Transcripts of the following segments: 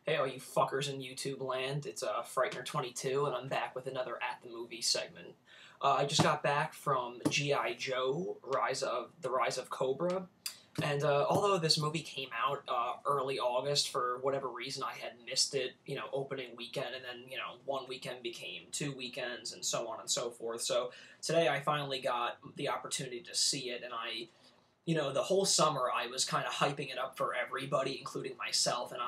Hey, all you fuckers in YouTube land, it's Frightener22, and I'm back with another At the Movie segment. I just got back from G.I. Joe, Rise of Cobra, and although this movie came out early August, for whatever reason I had missed it, opening weekend, and then, one weekend became 2 weekends, and so on and so forth. So today I finally got the opportunity to see it, and the whole summer I was kind of hyping it up for everybody, including myself, and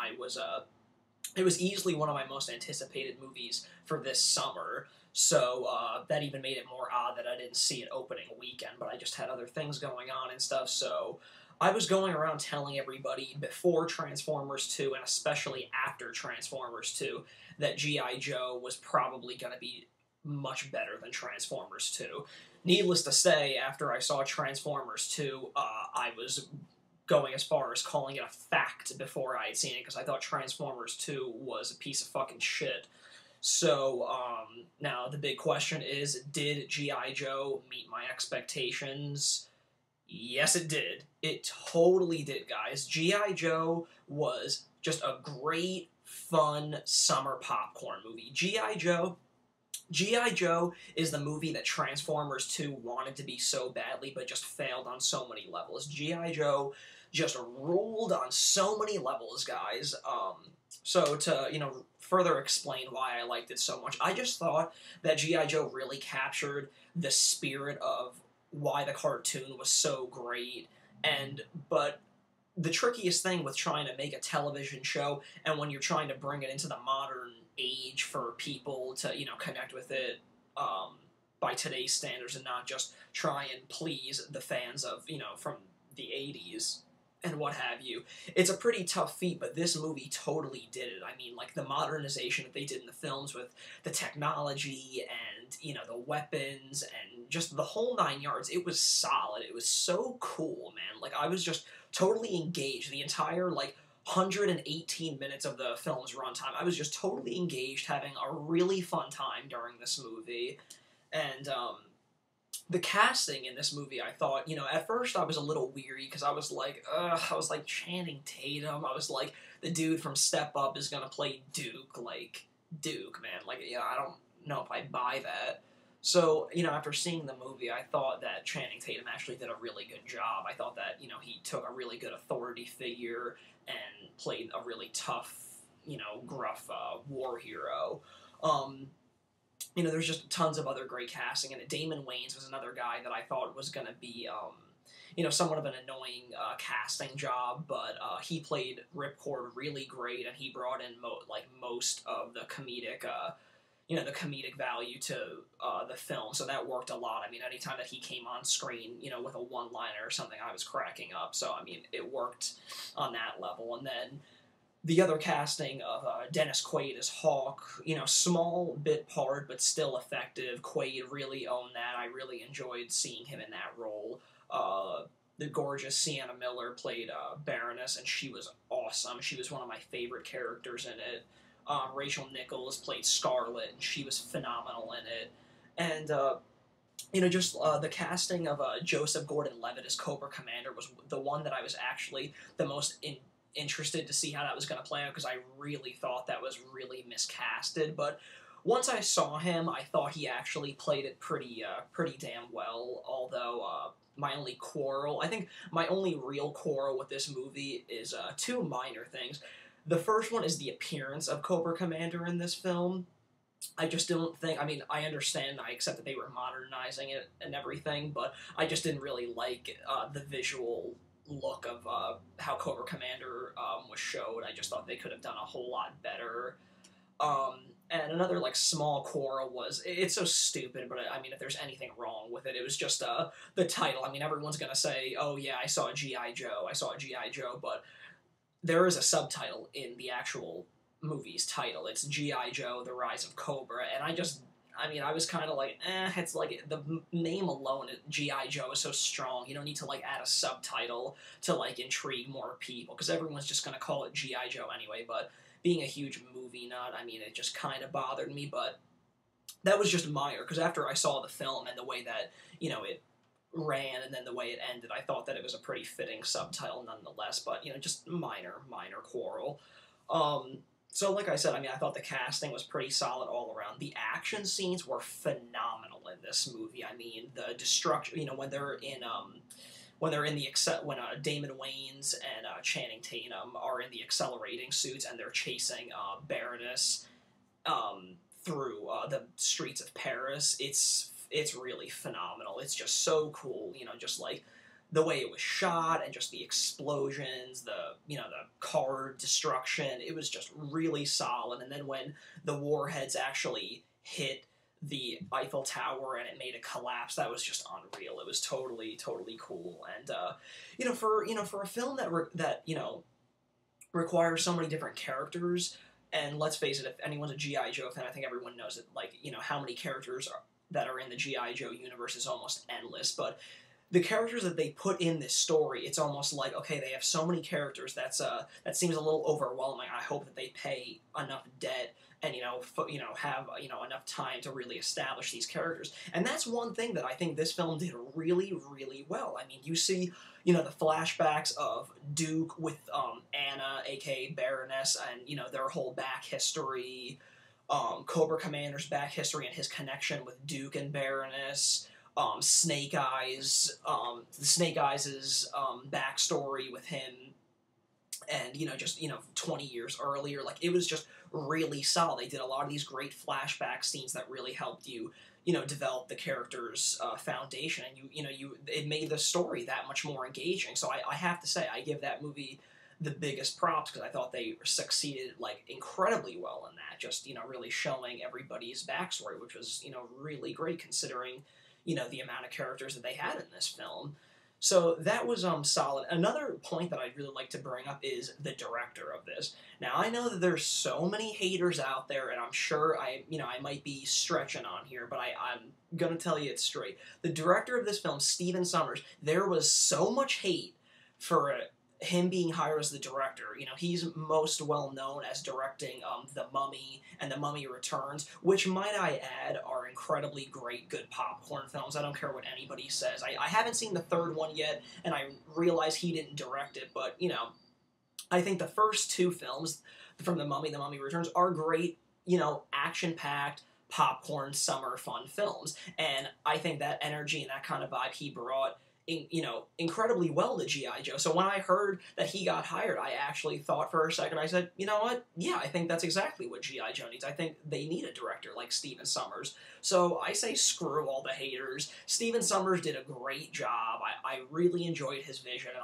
it was easily one of my most anticipated movies for this summer, so that even made it more odd that I didn't see it opening weekend, but I just had other things going on and stuff, so I was going around telling everybody before Transformers 2, and especially after Transformers 2, that G.I. Joe was probably going to be much better than Transformers 2. Needless to say, after I saw Transformers 2, I was going as far as calling it a fact before I had seen it, because I thought Transformers 2 was a piece of fucking shit. So, now the big question is, did G.I. Joe meet my expectations? Yes, it did. It totally did, guys. G.I. Joe was just a great, fun summer popcorn movie. G.I. Joe is the movie that Transformers 2 wanted to be so badly, but just failed on so many levels. G.I. Joe just ruled on so many levels, guys. So to, further explain why I liked it so much, I just thought that G.I. Joe really captured the spirit of why the cartoon was so great, but the trickiest thing with trying to make a television show, and when you're trying to bring it into the modern age for people to, connect with it by today's standards and not just try and please the fans of, from the 80s and what have you. It's a pretty tough feat, but this movie totally did it. I mean, like, the modernization that they did in the films with the technology and, the weapons and just the whole 9 yards, it was solid. It was so cool, man. Like, I was just totally engaged. The entire, 118 minutes of the film's runtime, I was just totally engaged, having a really fun time during this movie. And, the casting in this movie, I thought, at first I was a little weary, because I was like, Channing Tatum. I was like, the dude from Step Up is gonna play Duke. Like, Duke, man. Like, I don't know if I buy that. So, after seeing the movie, I thought that Channing Tatum actually did a really good job. I thought that, he took a really good authority figure and played a really tough, gruff war hero. There's just tons of other great casting in it. Damon Wayans was another guy that I thought was going to be, somewhat of an annoying casting job, but he played Ripcord really great, and he brought in most of the comedic, the comedic value to the film, so that worked a lot. I mean, anytime that he came on screen, with a one-liner or something, I was cracking up, so, I mean, it worked on that level. And then the other casting of Dennis Quaid as Hawk, small bit part, but still effective. Quaid really owned that. I really enjoyed seeing him in that role. The gorgeous Sienna Miller played Baroness, and she was awesome. She was one of my favorite characters in it. Rachel Nichols played Scarlet, and she was phenomenal in it. And, the casting of Joseph Gordon-Levitt as Cobra Commander was the one that I was actually the most interested to see how that was going to play out, because I really thought that was really miscasted, but once I saw him, I thought he actually played it pretty damn well, although, my only real quarrel with this movie is, two minor things. The first one is the appearance of Cobra Commander in this film. I just don't think, I understand, I accept that they were modernizing it and everything, but I just didn't really like, the visual look of how Cobra Commander was showed. I just thought they could have done a whole lot better. And another small quarrel was, it's so stupid, but if there's anything wrong with it, it was just the title. Everyone's gonna say, oh yeah, I saw G.I. Joe, but there is a subtitle in the actual movie's title. It's G.I. Joe, The Rise of Cobra, and I was kind of like, it's like, the name alone, G.I. Joe, is so strong. You don't need to, add a subtitle to, intrigue more people, because everyone's just going to call it G.I. Joe anyway, but being a huge movie nut, it just kind of bothered me, but that was just minor, because after I saw the film and the way that, it ran and then the way it ended, I thought that it was a pretty fitting subtitle nonetheless, but, just minor quarrel. So, like I said, I mean, I thought the casting was pretty solid all around. The action scenes were phenomenal in this movie. I mean, the destruction, when they're in the when Damon Wayans and Channing Tatum are in the accelerating suits and they're chasing Baroness through the streets of Paris, it's really phenomenal. It's just so cool, just like the way it was shot and just the explosions, the car destruction. It was just really solid. And then when the warheads actually hit the Eiffel Tower and it made it collapse, that was just unreal. It was totally cool. And for a film that requires so many different characters, and let's face it, if anyone's a G.I. Joe fan, I think everyone knows it. Like, how many characters that are in the G.I. Joe universe is almost endless. But the characters that they put in this story, it's almost like, okay, they have so many characters that seems a little overwhelming. I hope that they pay enough debt and have enough time to really establish these characters. And that's one thing that I think this film did really well. I mean, you see the flashbacks of Duke with Anna, aka Baroness, and their whole back history, Cobra Commander's back history and his connection with Duke and Baroness. Snake Eyes, the Snake Eyes' backstory with him, and 20 years earlier, like, it was just really solid. They did a lot of these great flashback scenes that really helped you, develop the character's foundation, and it made the story that much more engaging. So I have to say, I give that movie the biggest props because I thought they succeeded like incredibly well in that. Just really showing everybody's backstory, which was really great considering the amount of characters that they had in this film. So that was solid. Another point that I'd really like to bring up is the director of this. Now, I know that there's so many haters out there, and I'm sure I might be stretching on here, but I'm gonna tell you it straight. The director of this film, Stephen Sommers, there was so much hate for him being hired as the director. He's most well known as directing The Mummy and The Mummy Returns, which, might I add, are incredibly great, good popcorn films. I don't care what anybody says. I haven't seen the third one yet, and I realize he didn't direct it, but, I think the first two films from The Mummy Returns are great, action-packed, popcorn, summer fun films. And I think that energy and that kind of vibe he brought incredibly well to G.I. Joe. So when I heard that he got hired, I actually thought for a second, I said, you know what? Yeah, I think that's exactly what G.I. Joe needs. I think they need a director like Stephen Sommers. So I say screw all the haters. Stephen Sommers did a great job. I really enjoyed his vision, and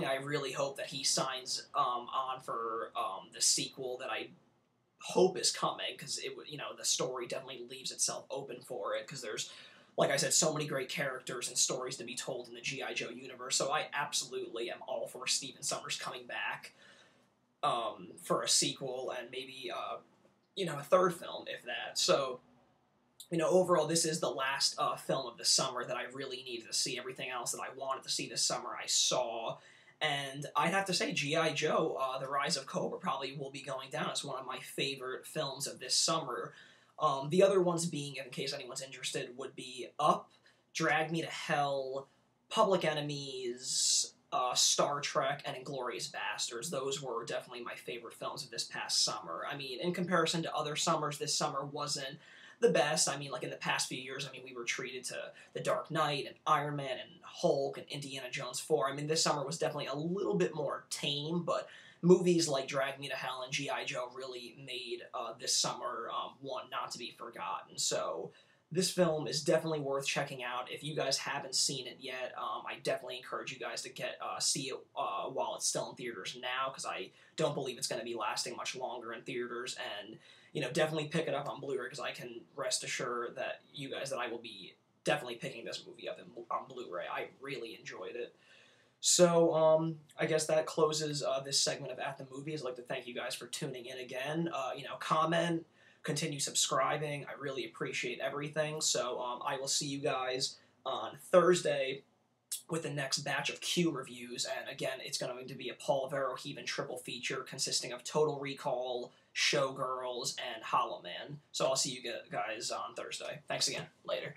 I really hope that he signs on for the sequel that I hope is coming, because the story definitely leaves itself open for it, because there's, like I said, so many great characters and stories to be told in the G.I. Joe universe, so I absolutely am all for Stephen Sommers coming back for a sequel and maybe, a third film, if that. So, overall, this is the last film of the summer that I really needed to see. Everything else that I wanted to see this summer, I saw. And I'd have to say G.I. Joe, The Rise of Cobra, probably will be going down as one of my favorite films of this summer. The other ones being, in case anyone's interested, would be Up, Drag Me to Hell, Public Enemies, Star Trek, and Inglourious Basterds. Those were definitely my favorite films of this past summer. I mean, in comparison to other summers, this summer wasn't the best. I mean, like in the past few years, we were treated to The Dark Knight and Iron Man and Hulk and Indiana Jones 4. I mean, this summer was definitely a little bit more tame, but movies like Drag Me to Hell and G.I. Joe really made this summer one not to be forgotten. So this film is definitely worth checking out. If you guys haven't seen it yet, I definitely encourage you guys to see it while it's still in theaters now, because I don't believe it's going to be lasting much longer in theaters. And definitely pick it up on Blu-ray, because I can rest assured that I will be definitely picking this movie up on Blu-ray. I really enjoyed it. So, I guess that closes this segment of At the Movies. I'd like to thank you guys for tuning in again. Comment, continue subscribing. I really appreciate everything. So, I will see you guys on Thursday with the next batch of Q reviews. And again, it's going to be a Paul Verhoeven triple feature consisting of Total Recall, Showgirls, and Hollow Man. So I'll see you guys on Thursday. Thanks again. Later.